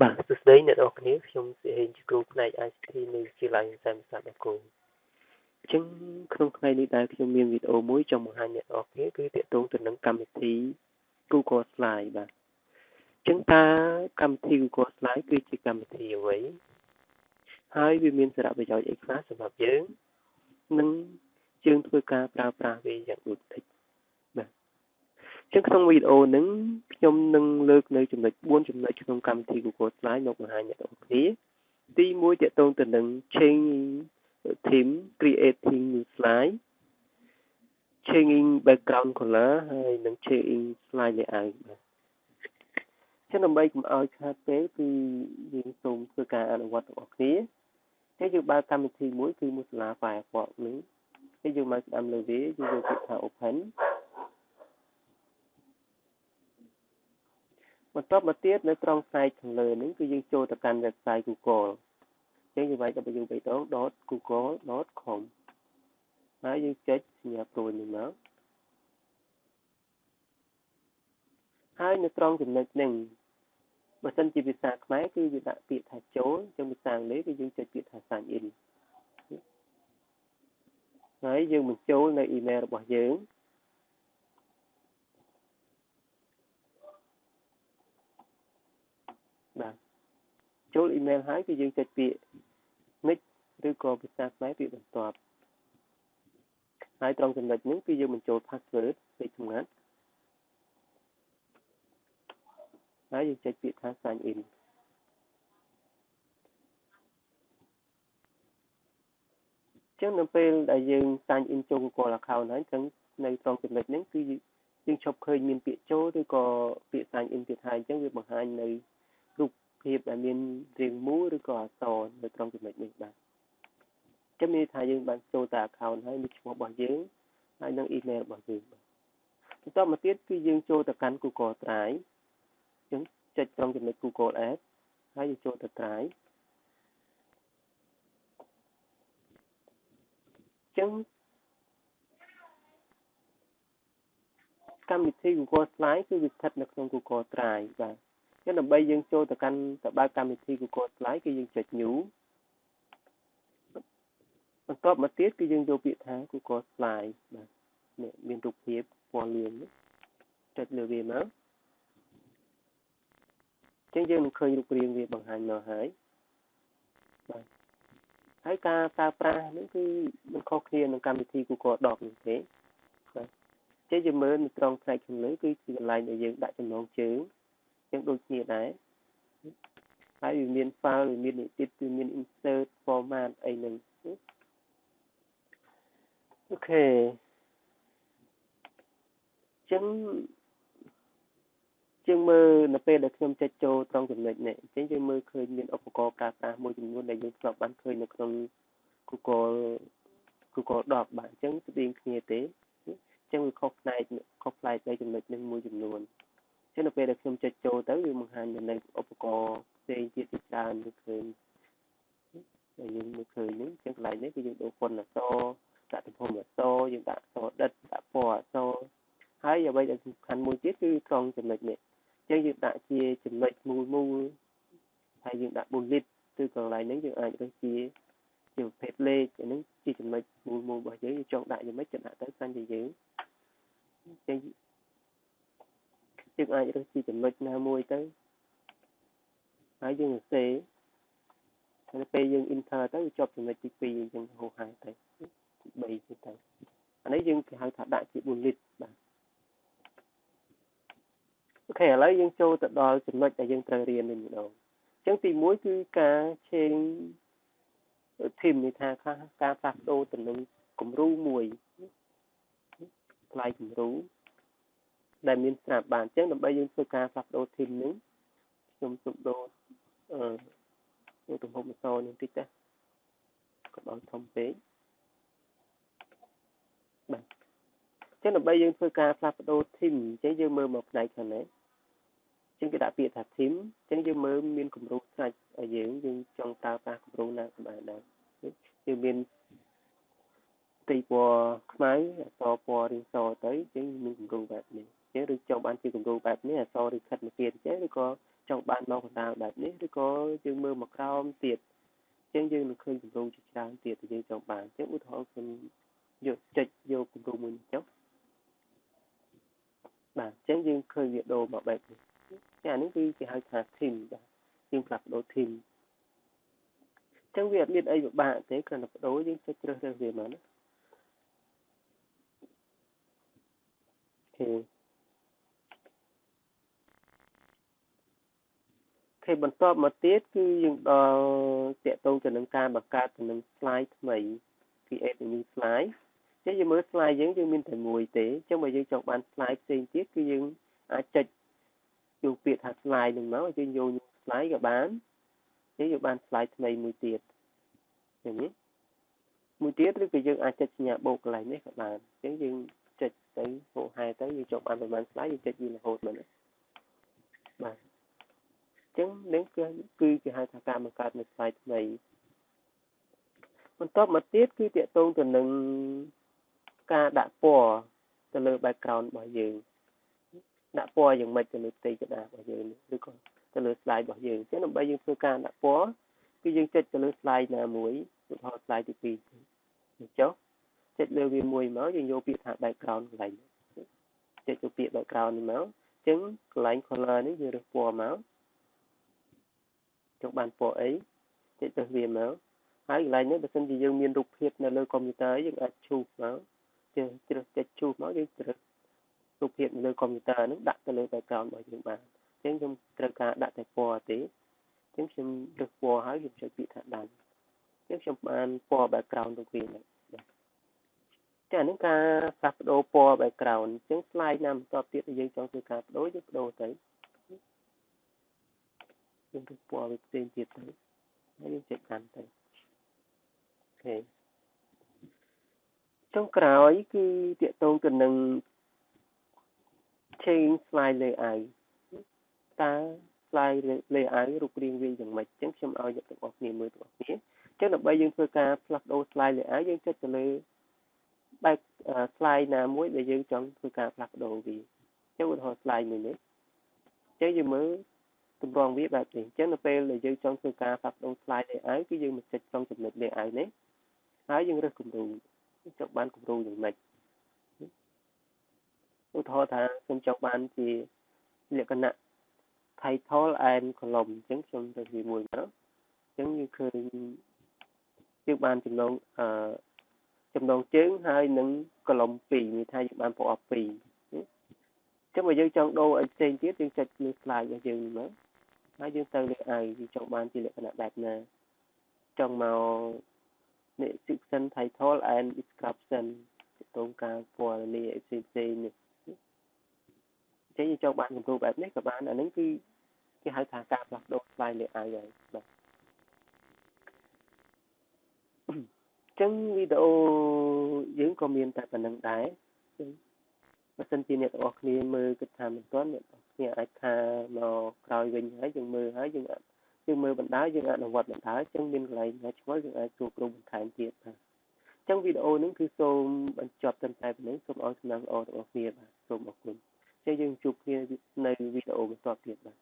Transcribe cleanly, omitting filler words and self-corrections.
បាទសួស្តីអ្នកនរគ្នាខ្ញុំជាគ្រូផ្នែក ICT នៅវិទ្យាល័យសាមសាបាគូអញ្ចឹងក្នុងថ្ងៃនេះដែរខ្ញុំមានវីដេអូមួយចង់បង្ហាញអ្នកនរគ្នាគឺទាក់ទងទៅនឹងកម្មវិធី Google Slide បាទអញ្ចឹងតើកម្មវិធី Google Slide គឺជាកម្មវិធីអ្វីហើយវាមានសារៈប្រយោជន៍អីខ្លះសម្រាប់យើងនិងយើងធ្វើការប្រើប្រាស់វាយ៉ាងដូចម្តេចបាទចឹងក្នុងវីដេអូហ្នឹងខ្ញុំនឹងលើកនៅចំណុច4ចំណុចក្នុងកម្មវិធី Google Slide មកបង្ហាញអ្នកនរគ្នាទី1ទាក់ទងទៅនឹង changing theme creating new slide changing background color ហើយនិង changing slide layout បាទចឹងដើម្បីកុំឲ្យខាតពេលគឺយើងសូមធ្វើការអនុវត្តរបស់គ្នាហើយយើងបើកកម្មវិធីមួយគឺ Mozilla Firefox នេះហើយយើងមកស្ដាំលើវាយើងយកពាក្យថា open បន្ទាប់មកទៀតនៅត្រង់ផ្នែកខាងលើនេះគឺយើងចូលទៅកាន់ website Google ចឹងយើងវាយ www.google.com ហើយយើងចុចសញ្ញាព្រួយនេះមកហើយនៅត្រង់ចំណុចនេះបើសិនជាភាសាខ្មែរគឺវាដាក់ពាក្យថាចូលចឹងភាសាអង់គ្លេសគឺយើងចុចពាក្យថា sign in ហើយយើងបញ្ចូលនៅអ៊ីមែលរបស់យើងបាទចូលអ៊ីមែលហើយគឺយើងចុចពាក្យ next ឬក៏ភាសាខ្មែរពាក្យបន្ទាប់ហើយត្រង់ចំណុចនេះគឺយើងបញ្ចូល password លេខសម្ងាត់ហើយយើងចុចពាក្យថា sign in ចឹងនៅពេលដែលយើង sign in ចូល Google account ហើយចឹងនៅត្រង់ចំណុចនេះគឺយើងឈប់ឃើញមានពាក្យចូលឬក៏ពាក្យ sign in ទៀតហើយចឹងវាបង្ហាញនៅរូបភាពដែលមានរាងមូលឬក៏អក្សរនៅត្រង់ចំណុចនេះបាទចឹងមានថាយើងបានចូលទៅ account ហើយមានឈ្មោះរបស់យើងហើយនិង email របស់យើងបន្តមកទៀតគឺយើងចូលទៅកាន់ Google Drive ចឹងចុចត្រង់ចំណុច Google Ads ហើយយើងចូលទៅ Drive ចឹងកម្មវិធី Google Slide គឺវាស្ថិតនៅក្នុង Google Drive បាទចឹងដើម្បីយើងចូលទៅបើកកម្មវិធី Google Slide គឺយើងចុច New បន្ទាប់មកទៀតគឺយើងយកពាក្យថា Google Slide បាទនេះមានរូបភាពពណ៌លឿងចុចលើវាមកចឹងយើងនឹងឃើញរូបរាងវាបង្ហាញមកហើយបាទហើយការប្រើប្រាស់នេះគឺមិនខុសគ្នានឹងកម្មវិធី Google Docs នោះទេបាទចេះយើងមើលនៅត្រង់ផ្នែកខាងលើគឺជាកន្លែងដែលយើងដាក់ចំណងជើងចឹងដូចគ្នាដែរហើយវាមាន file វាមាន edit វាមាន insert format អីហ្នឹងអូខេចឹងជាងមើលនៅពេលដែលខ្ញុំចុចចូលត្រង់ចំណុចនេះអញ្ចឹងយើងមើលឃើញមានឧបករណ៍ប្រើប្រាស់មួយចំនួនដែលយើងធ្លាប់បានឃើញនៅក្នុង Google Docs បាទអញ្ចឹងស្តៀងគ្នាទេអញ្ចឹងវាខុសផ្នែកនៃចំណុចនេះមួយចំនួនអញ្ចឹងនៅពេលដែលខ្ញុំចុចចូលទៅវាបង្ហាញនៅឧបករណ៍ផ្សេងទៀតជាច្រើនទៅឃើញដែលយើងមើលឃើញនេះអញ្ចឹងកន្លែងនេះគឺយើងដូរពន្ធអក្សរដាក់ទំហំអក្សរយើងដាក់អក្សរដិតដាក់ពណ៌អក្សរហើយអ្វីដែលសំខាន់មួយទៀតគឺត្រង់ចំណុចនេះអញ្ចឹងយើងដាក់ជាចំណុចមូលហើយយើងដាក់ bullet គឺកន្លែងនេះយើងអាចរើសជាប្រភេទលេខអានេះជាចំណុចមូលរបស់យើងចង់ដាក់យ៉ាងម៉េចក៏ដាក់ទៅកាន់តែយើងអញ្ចឹងយើងអាចរើសជាចំណុចណាមួយទៅហើយយើងសរសេរហើយពេលយើង enter ទៅវាជាប់ចំណុចទី2អញ្ចឹងហោហាទៅទី3ទៅអានេះយើងគេហៅថាដាក់ជា bullet បាទអូខេឥឡូវយើងចូលទៅដល់ចំណុចដែលយើងត្រូវរៀននេះម្ដងអញ្ចឹងទី1គឺការ change theme នេះថាការផ្លាស់ប្ដូរទៅនឹងគំរូមួយផ្លាយគំរូដែលមានស្រាប់បានអញ្ចឹងដើម្បីយើងធ្វើការផ្លាស់ប្ដូរ theme នេះខ្ញុំសូមដូរទំហំអក្សរនេះបន្តិចណាកុំឲ្យធំពេកបាទអញ្ចឹងដើម្បីយើងធ្វើការផ្លាស់ប្ដូរ theme អញ្ចឹងយើងមើលមកផ្នែកខាងនេះអញ្ចឹងគេដាក់ពាក្យថា theme អញ្ចឹងយើងមើលមានគំរូស្រាច់ឲ្យយើងចង់ប្រើប្រាស់គំរូណាក៏បានដែរយើងមានទីពណ៌ខ្មៅអក្សរពណ៌រាងសទៅអញ្ចឹងមានគំរូបែបនេះ chứ được trong ban chỉ cùng đồ bạc này so được khát một tiền chứ được có trong ban mau còn đào bạc này được có dương mơ một rau tiệt chứ dương được khơi cùng đồ chỉ đào tiệt thì dương trong ban chứ út họ cần vô chịch vô cùng đồ mình chốc bà chứ dương khơi việc đồ bảo bạc nhà nước đi thì hai thà thìm dương phạt đồ thìm trong việc biết ấy bạn thế cần là đối với cái chơi về mà nó thì khiបន្ទាប់មកទៀតគឺយើងដល់តាក់ទងទៅនឹងការបង្កើតទៅនឹង slide ថ្មី create a new slide ចឹងយើងមើល slide យើងមានតែមួយទេចឹងបើយើងចង់បាន slide ផ្សេងទៀតគឺយើងអាចចុចយកពាក្យថា slide នឹងមកយើងយក new slide ក៏បានយើងយកបាន slide ថ្មីមួយទៀតឃើញទេមួយទៀតឬក៏យើងអាចចុចសញ្ញាបូកកន្លែងនេះក៏បានចឹងយើងចុចទៅហោហែទៅយើងចង់បានប្រហែល slide យើងចុចវារហូតមកណាបាទចឹងនេះគឺគេហៅថាការបង្កើតនៅ slide ថ្មីបន្ទាប់មកទៀតគឺតាក់ទងទៅនឹងការដាក់ពណ៌ទៅលើ background របស់យើងដាក់ពណ៌យ៉ាងម៉េចទៅលើផ្ទៃកណ្ដាលរបស់យើងឬក៏ទៅលើ slide របស់យើងចឹងដើម្បីយើងធ្វើការដាក់ពណ៌គឺយើងចុចទៅលើ slide ណាមួយឧទាហរណ៍ slide ទី2យើងចុះចុចលើវាមួយមកយើងយកពាក្យថា background កន្លែងចុចទៅពាក្យ background នេះមកចឹងកន្លែង color នេះយើងរើសពណ៌មកចង់បានពណ៌អីចុចទៅវាមកហើយកន្លែងនេះបើសិនជាយើងមានរូបភាពនៅលើកុំព្យូទ័រយើងអាចឈូសមកយើងជ្រើសចុចឈូសមកយើងជ្រើសរូបភាពនៅលើកុំព្យូទ័រហ្នឹងដាក់ទៅលើ background របស់យើងបានអញ្ចឹងខ្ញុំត្រូវការដាក់តែពណ៌ទេអញ្ចឹងខ្ញុំរើសពណ៌ហើយខ្ញុំចុចពាក្យថាដាំអញ្ចឹងខ្ញុំបានពណ៌ background ទៅវិញចា៎នឹងការផ្លាស់ប្ដូរពណ៌ background អញ្ចឹង slide ណាបន្ទាប់ទៀតយើងចង់ធ្វើការបដូរយើងបដូរទៅយើងរើសពណ៌វាផ្សេងទៀតទៅហើយយើងចុចដាំទៅអូខេចុងក្រោយគឺតាក់ទងទៅនឹង change slide layout តើ slide layout រូបរាងវាយ៉ាងម៉េចអញ្ចឹងខ្ញុំឲ្យអ្នកទាំងអស់គ្នាមើលទាំងអស់គ្នាអញ្ចឹងដើម្បីយើងធ្វើការផ្លាស់ប្ដូរ slide layout យើងចុចទៅលើបែប slide ណាមួយដែលយើងចង់ធ្វើការផ្លាស់ប្ដូរវាអញ្ចឹងឧទាហរណ៍ slide មួយនេះអញ្ចឹងយើងមើលតម្រងវាបែបនេះអញ្ចឹងនៅពេលដែលយើងចង់ធ្វើការផ្លាស់ប្ដូរ slide layout គឺយើងមកចុចក្នុងចំណុច layout នេះហើយយើងរើសគំរូចង់បានគំរូយ៉ាងម៉េចឧទាហរណ៍ថាខ្ញុំចង់បានជាលក្ខណៈ title and column អញ្ចឹងខ្ញុំទៅវាមួយមកអញ្ចឹងយើងឃើញយើងបានចំណងជើងហើយនឹង column 2មានថាយើងបានពណ៌2អញ្ចឹងបើយើងចង់ដូរឲ្យផ្សេងទៀតយើងចុចលើ slide របស់យើងមកហើយយើងទៅលើឲ្យយើងចង់បានជាលក្ខណៈបែបណាចង់មក description title and description តងការពណ៌នេះផ្សេងនេះចឹងយើងចង់បានគំរូបែបនេះក៏បានអានេះគឺគេហៅថាការផ្លាស់ប្ដូរ slide layout ហើយបាទចឹងវីដេអូយើងក៏មានតែប៉ុណ្្នឹងដែរបើសិនជាអ្នកទាំងអស់គ្នាមើលគិតថាមិនទាន់អ្នកទាំងអស់គ្នាអាចថាមកក្រោយវិញហើយយើងមើលហើយយើងមើលបណ្ដាយើងអនុវត្តបណ្ដាចឹងមានកន្លែងណាឆ្ងល់យើងអាចសួរគ្រូបន្ថែមទៀតបាទចឹងវីដេអូនេះគឺសូមបញ្ចប់ត្រឹមតែប៉ុណ្្នឹងសូមឲ្យសំណាងល្អទាំងអស់គ្នាបាទសូមអរគុណចឹងយើងជួបគ្នានៅវីដេអូបន្តទៀតបាទ